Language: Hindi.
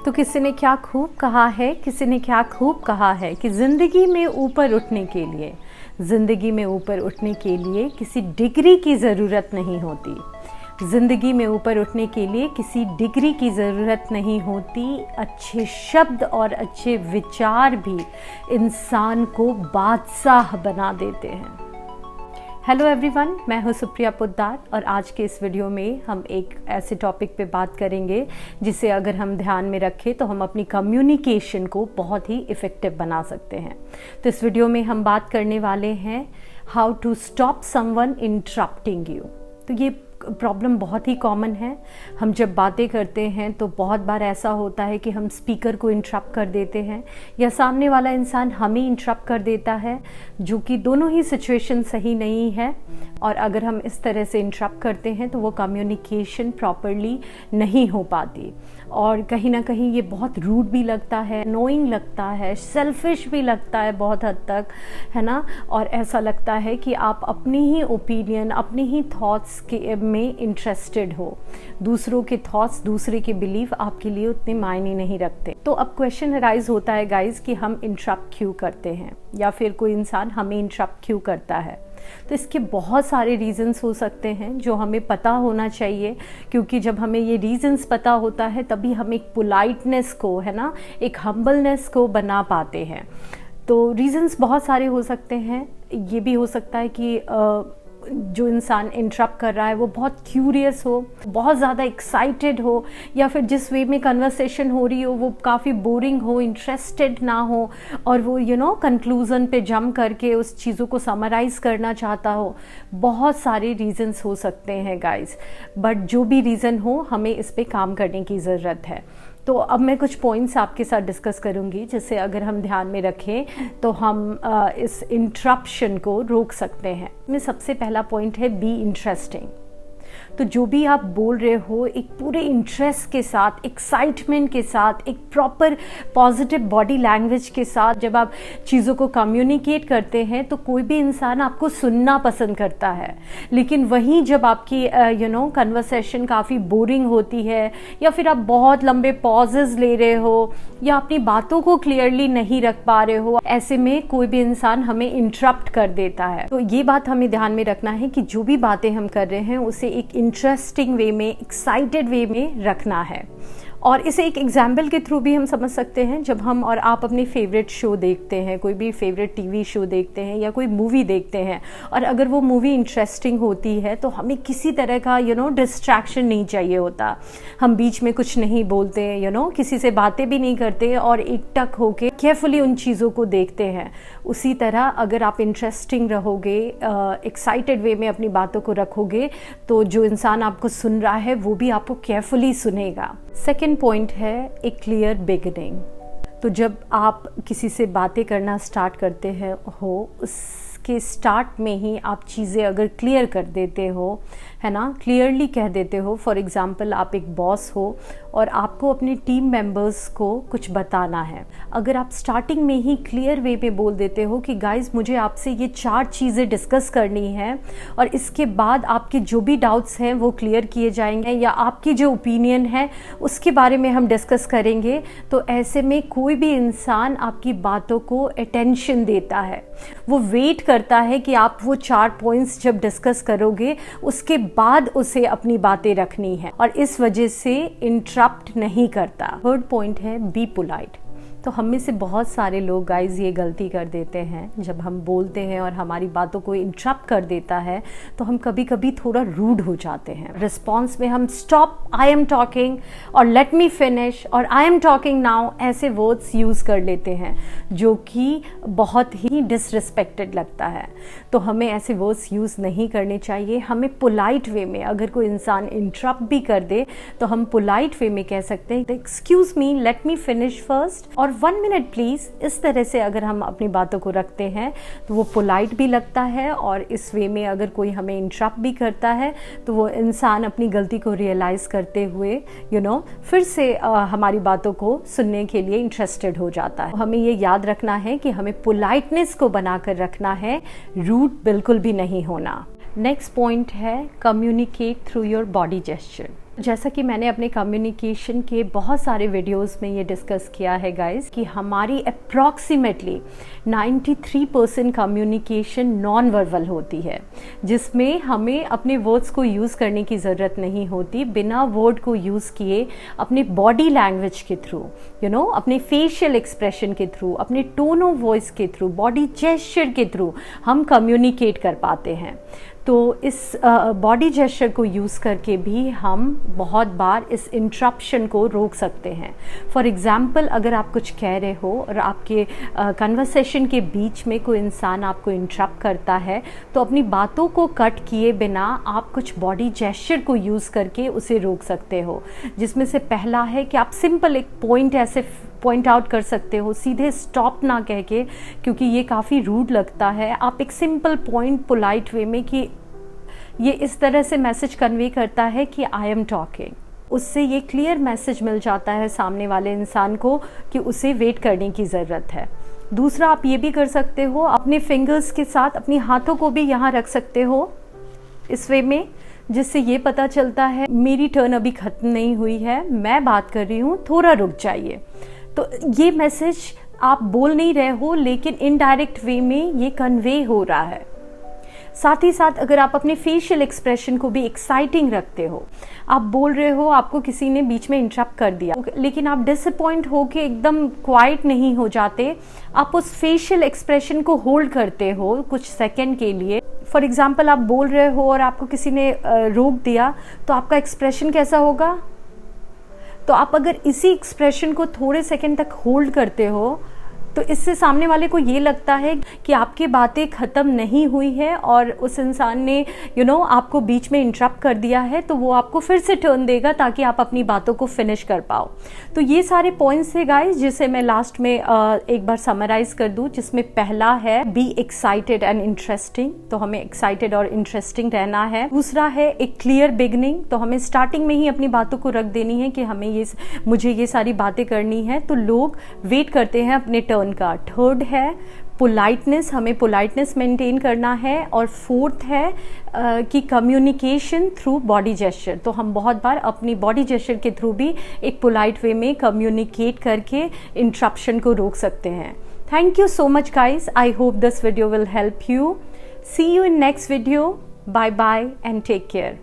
तो किसी ने क्या खूब कहा है, किसी ने क्या खूब कहा है कि ज़िंदगी में ऊपर उठने के लिए, ज़िंदगी में ऊपर उठने के लिए किसी डिग्री की ज़रूरत नहीं होती। ज़िंदगी में ऊपर उठने के लिए किसी डिग्री की ज़रूरत नहीं होती। अच्छे शब्द और अच्छे विचार भी इंसान को बादशाह बना देते हैं। हेलो एवरीवन, मैं हूं सुप्रिया पोद्दार और आज के इस वीडियो में हम एक ऐसे टॉपिक पे बात करेंगे जिसे अगर हम ध्यान में रखें तो हम अपनी कम्युनिकेशन को बहुत ही इफ़ेक्टिव बना सकते हैं। तो इस वीडियो में हम बात करने वाले हैं how to stop someone interrupting you. तो ये प्रॉब्लम बहुत ही कॉमन है। हम जब बातें करते हैं तो बहुत बार ऐसा होता है कि हम स्पीकर को इंटरप्ट कर देते हैं या सामने वाला इंसान हमें इंटरप्ट कर देता है, जो कि दोनों ही सिचुएशन सही नहीं है। और अगर हम इस तरह से इंटरप्ट करते हैं तो वो कम्युनिकेशन प्रॉपरली नहीं हो पाती और कहीं ना कहीं ये बहुत रूड भी लगता है, नोइंग लगता है, सेल्फिश भी लगता है बहुत हद तक, है ना। और ऐसा लगता है कि आप अपनी ही ओपिनियन, अपने ही थॉट्स के में इंटरेस्टेड हो। दूसरों के थॉट्स, दूसरे के बिलीफ आपके लिए उतने मायने नहीं रखते। तो अब क्वेश्चन अराइज होता है गाइज कि हम इंटरप्ट क्यों करते हैं या फिर कोई इंसान हमें इंटरप्ट क्यों करता है। तो इसके बहुत सारे रीज़न्स हो सकते हैं जो हमें पता होना चाहिए, क्योंकि जब हमें ये रीज़न्स पता होता है तभी हम एक पोलाइटनेस को, है ना, एक हम्बलनेस को बना पाते हैं। तो रीज़न्स बहुत सारे हो सकते हैं। ये भी हो सकता है कि जो इंसान इंटरप्ट कर रहा है वो बहुत क्यूरियस हो, बहुत ज़्यादा एक्साइटेड हो, या फिर जिस वे में कन्वर्सेशन हो रही हो वो काफ़ी बोरिंग हो, इंटरेस्टेड ना हो और वो कंक्लूज़न पे जंप करके उस चीज़ों को समराइज़ करना चाहता हो। बहुत सारे रीज़न्स हो सकते हैं गाइस, बट जो भी रीज़न हो हमें इस पे काम करने की ज़रूरत है। तो अब मैं कुछ पॉइंट्स आपके साथ डिस्कस करूंगी जिससे अगर हम ध्यान में रखें तो हम इस इंटरप्शन को रोक सकते हैं। में सबसे पहला पॉइंट है बी इंटरेस्टिंग। तो जो भी आप बोल रहे हो एक पूरे इंटरेस्ट के साथ, एक्साइटमेंट के साथ, एक प्रॉपर पॉजिटिव बॉडी लैंग्वेज के साथ जब आप चीज़ों को कम्युनिकेट करते हैं तो कोई भी इंसान आपको सुनना पसंद करता है। लेकिन वहीं जब आपकी कन्वर्सेशन काफ़ी बोरिंग होती है या फिर आप बहुत लंबे पॉजेज ले रहे हो या अपनी बातों को क्लियरली नहीं रख पा रहे हो, ऐसे में कोई भी इंसान हमें इंटरप्ट कर देता है। तो ये बात हमें ध्यान में रखना है कि जो भी बातें हम कर रहे हैं उसे एक इंटरेस्टिंग वे में, एक्साइटेड वे में रखना है। और इसे एक एग्जाम्पल के थ्रू भी हम समझ सकते हैं। जब हम और आप अपने फेवरेट शो देखते हैं, कोई भी फेवरेट टीवी शो देखते हैं या कोई मूवी देखते हैं, और अगर वो मूवी इंटरेस्टिंग होती है तो हमें किसी तरह का डिस्ट्रैक्शन नहीं चाहिए होता। हम बीच में कुछ नहीं बोलते, किसी से बातें भी नहीं करते और एकटक होके केयरफुली उन चीज़ों को देखते हैं। उसी तरह अगर आप इंटरेस्टिंग रहोगे, एक्साइटेड वे में अपनी बातों को रखोगे तो जो इंसान आपको सुन रहा है वो भी आपको केयरफुली सुनेगा। सेकेंड पॉइंट है एक क्लियर बिगिनिंग। तो जब आप किसी से बातें करना स्टार्ट करते हैं उसके स्टार्ट में ही आप चीज़ें अगर क्लियर कर देते हो, है ना, क्लियरली कह देते हो। फॉर एग्ज़ाम्पल आप एक बॉस हो और आपको अपने टीम मेंबर्स को कुछ बताना है। अगर आप स्टार्टिंग में ही क्लियर वे में बोल देते हो कि गाइस मुझे आपसे ये 4 चीज़ें डिस्कस करनी है और इसके बाद आपके जो भी डाउट्स हैं वो क्लियर किए जाएंगे या आपकी जो ओपिनियन है उसके बारे में हम डिस्कस करेंगे, तो ऐसे में कोई भी इंसान आपकी बातों को अटेंशन देता है। वो वेट करता है कि आप वो 4 पॉइंट्स जब डिस्कस करोगे उसके बाद उसे अपनी बातें रखनी है और इस वजह से इंटरप्ट नहीं करता। थर्ड पॉइंट है बी पोलाइट। तो हम में से बहुत सारे लोग गाइज ये गलती कर देते हैं, जब हम बोलते हैं और हमारी बातों को इंटरप्ट कर देता है तो हम कभी कभी थोड़ा रूड हो जाते हैं। रिस्पॉन्स में हम स्टॉप, आई एम टॉकिंग, और लेट मी फिनिश, और आई एम टॉकिंग नाउ, ऐसे वर्ड्स यूज़ कर लेते हैं जो कि बहुत ही डिसरिस्पेक्टेड लगता है। तो हमें ऐसे वर्ड्स यूज़ नहीं करने चाहिए। हमें पोलाइट वे में, अगर कोई इंसान इंटरप्ट भी कर दे तो हम पोलाइट वे में कह सकते हैं excuse me, let me finish first, और 1 मिनट प्लीज़। इस तरह से अगर हम अपनी बातों को रखते हैं तो वो पोलाइट भी लगता है और इस वे में अगर कोई हमें इंटरप्ट भी करता है तो वो इंसान अपनी गलती को रियलाइज़ करते हुए फिर से हमारी बातों को सुनने के लिए इंटरेस्टेड हो जाता है। हमें ये याद रखना है कि हमें पोलाइटनेस को बनाकर रखना है, रूड बिल्कुल भी नहीं होना। नेक्स्ट पॉइंट है communicate through your body gesture. जैसा कि मैंने अपने कम्युनिकेशन के बहुत सारे वीडियोस में ये डिस्कस किया है गाइस कि हमारी अप्रॉक्सीमेटली 93% कम्युनिकेशन नॉन वर्बल होती है, जिसमें हमें अपने वर्ड्स को यूज़ करने की ज़रूरत नहीं होती। बिना वर्ड को यूज़ किए अपने बॉडी लैंग्वेज के थ्रू, अपने फेशियल एक्सप्रेशन के थ्रू, अपने टोन ऑफ वॉइस के थ्रू, बॉडी जेस्चर के थ्रू हम कम्युनिकेट कर पाते हैं। तो इस बॉडी जेस्चर को यूज़ करके भी हम बहुत बार इस इंटरप्शन को रोक सकते हैं। फॉर एग्ज़ाम्पल, अगर आप कुछ कह रहे हो और आपके कन्वर्सेशन के बीच में कोई इंसान आपको इंटरप्ट करता है, तो अपनी बातों को कट किए बिना आप कुछ बॉडी जेस्चर को यूज़ करके उसे रोक सकते हो। जिसमें से पहला है कि आप सिंपल एक पॉइंट ऐसे पॉइंट आउट कर सकते हो, सीधे स्टॉप ना कह के, क्योंकि ये काफ़ी रूड लगता है। आप एक सिंपल पॉइंट पोलाइट वे में कि ये इस तरह से मैसेज कन्वे करता है कि आई एम टॉकिंग, उससे ये क्लियर मैसेज मिल जाता है सामने वाले इंसान को कि उसे वेट करने की ज़रूरत है। दूसरा, आप ये भी कर सकते हो, अपने फिंगर्स के साथ अपनी हाथों को भी यहाँ रख सकते हो इस वे में, जिससे ये पता चलता है मेरी टर्न अभी ख़त्म नहीं हुई है, मैं बात कर रही हूँ, थोड़ा रुक जाइए। तो ये मैसेज आप बोल नहीं रहे हो, लेकिन इनडायरेक्ट वे में ये कन्वे हो रहा है। साथ ही साथ अगर आप अपने फेशियल एक्सप्रेशन को भी एक्साइटिंग रखते हो, आप बोल रहे हो, आपको किसी ने बीच में इंटरप्ट कर दिया, लेकिन आप डिसअपॉइंट होके एकदम क्वाइट नहीं हो जाते, आप उस फेशियल एक्सप्रेशन को होल्ड करते हो कुछ सेकंड के लिए। फॉर एग्जाम्पल, आप बोल रहे हो और आपको किसी ने रोक दिया, तो आपका एक्सप्रेशन कैसा होगा? तो आप अगर इसी एक्सप्रेशन को थोड़े सेकंड तक होल्ड करते हो, तो इससे सामने वाले को ये लगता है कि आपकी बातें ख़त्म नहीं हुई है और उस इंसान ने आपको बीच में इंटरप्ट कर दिया है, तो वो आपको फिर से टर्न देगा ताकि आप अपनी बातों को फिनिश कर पाओ। तो ये सारे पॉइंट्स है गाइस, जिसे मैं लास्ट में एक बार समराइज कर दूं, जिसमें पहला है बी एक्साइटेड एंड इंटरेस्टिंग, तो हमें एक्साइटेड और इंटरेस्टिंग रहना है। दूसरा है एक क्लियर बिगनिंग, तो हमें स्टार्टिंग में ही अपनी बातों को रख देनी है कि मुझे ये सारी बातें करनी है, तो लोग वेट करते हैं अपने टर्न का। थर्ड है पोलाइटनेस, हमें पोलाइटनेस मेंटेन करना है। और फोर्थ है कि कम्युनिकेशन थ्रू बॉडी जेस्चर, तो हम बहुत बार अपनी बॉडी जेस्चर के थ्रू भी एक पोलाइट वे में कम्युनिकेट करके इंटरप्शन को रोक सकते हैं। Thank you so much guys, I hope this video will help you. See you in next video, bye bye and take care.